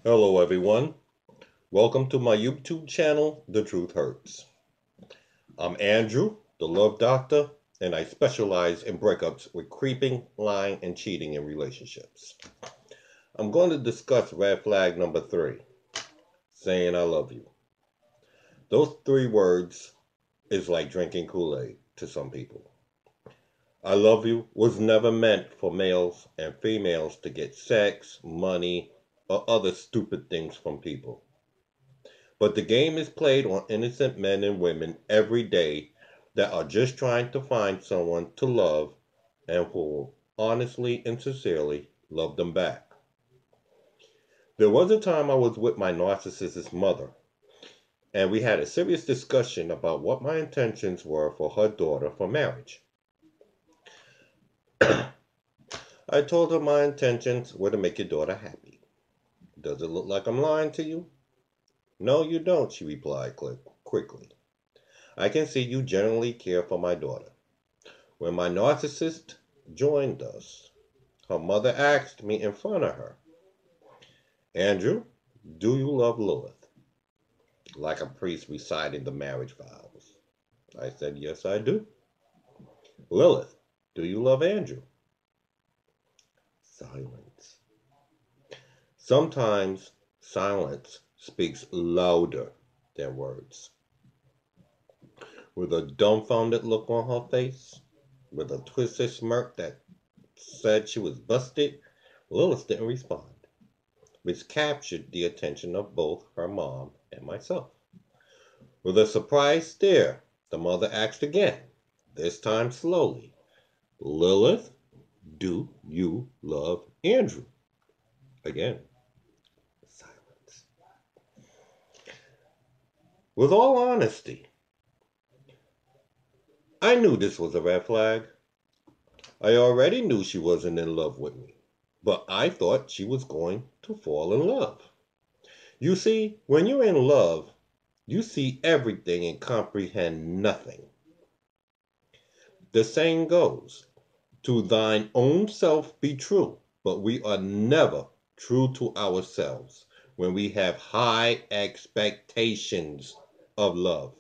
Hello, everyone. Welcome to my YouTube channel, The Truth Hurts. I'm Andrew, the Love Doctor, and I specialize in breakups with creeping, lying, and cheating in relationships. I'm going to discuss red flag number 3, saying I love you. Those 3 words is like drinking Kool-Aid to some people. I love you was never meant for males and females to get sex, money, or other stupid things from people. But the game is played on innocent men and women every day that are just trying to find someone to love and who will honestly and sincerely love them back. There was a time I was with my narcissist's mother, and we had a serious discussion about what my intentions were for her daughter for marriage. I told her my intentions were to make your daughter happy. Does it look like I'm lying to you? No, you don't, she replied quickly. I can see you genuinely care for my daughter. When my narcissist joined us, her mother asked me in front of her, Andrew, do you love Lilith? Like a priest reciting the marriage vows. I said, yes, I do. Lilith, do you love Andrew? Silence. Sometimes silence speaks louder than words. With a dumbfounded look on her face, with a twisted smirk that said she was busted, Lilith didn't respond, which captured the attention of both her mom and myself. With a surprised stare, the mother asked again, this time slowly, Lilith, do you love Andrew? Again, silence. With all honesty, I knew this was a red flag. I already knew she wasn't in love with me, but I thought she was going to fall in love. You see, when you're in love, you see everything and comprehend nothing. The saying goes, to thine own self be true, but we are never true to ourselves when we have high expectations of love.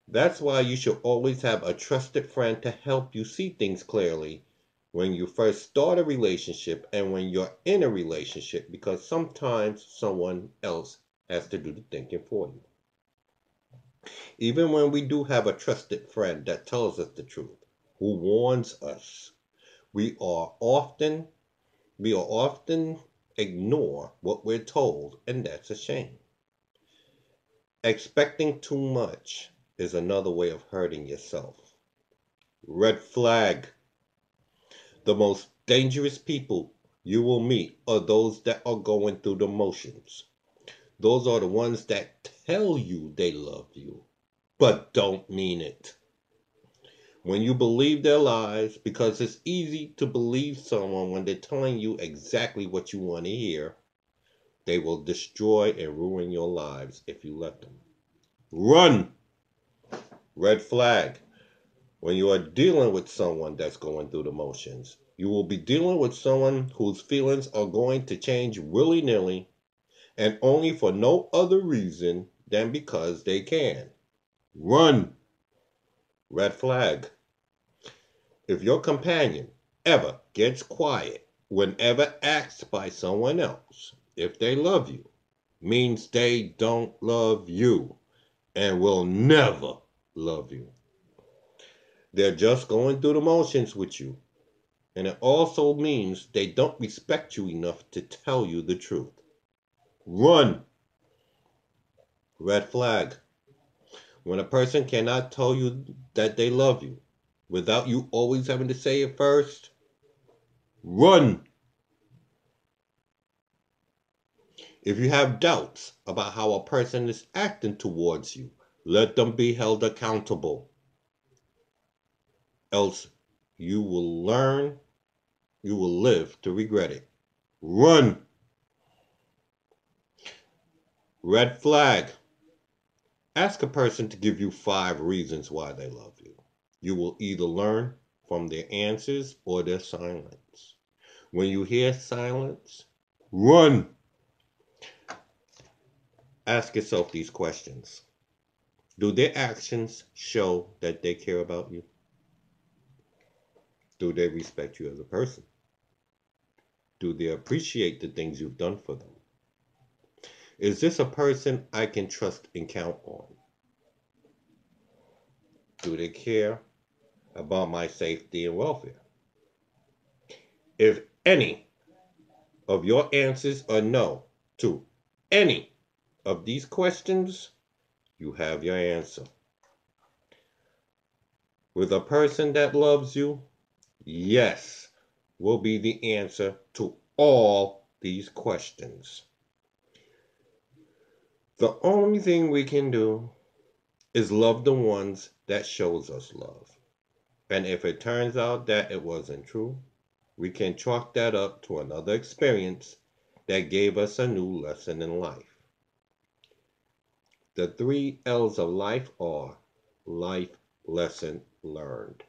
That's why you should always have a trusted friend to help you see things clearly when you first start a relationship and when you're in a relationship, because sometimes someone else has to do the thinking for you. Even when we do have a trusted friend that tells us the truth, who warns us, we are often ignore what we're told, and that's a shame. Expecting too much is another way of hurting yourself. Red flag. The most dangerous people you will meet are those that are going through the motions. Those are the ones that tell you they love you, but don't mean it. When you believe their lies, because it's easy to believe someone when they're telling you exactly what you want to hear, they will destroy and ruin your lives if you let them. Run! Red flag. When you are dealing with someone that's going through the motions, you will be dealing with someone whose feelings are going to change willy-nilly and only for no other reason than because they can. Run! Red flag. If your companion ever gets quiet whenever asked by someone else if they love you, means they don't love you and will never love you. They're just going through the motions with you. And it also means they don't respect you enough to tell you the truth. Run! Red flag. When a person cannot tell you that they love you without you always having to say it first, run! If you have doubts about how a person is acting towards you, let them be held accountable. Else you will learn, you will live to regret it. Run! Red flag. Ask a person to give you 5 reasons why they love you. You will either learn from their answers or their silence. When you hear silence, run! Ask yourself these questions. Do their actions show that they care about you? Do they respect you as a person? Do they appreciate the things you've done for them? Is this a person I can trust and count on? Do they care about my safety and welfare? If any of your answers are no to any of these questions, you have your answer. With a person that loves you, yes will be the answer to all these questions. The only thing we can do is love the ones that shows us love. And if it turns out that it wasn't true, we can chalk that up to another experience that gave us a new lesson in life. The 3 L's of life are life lesson learned.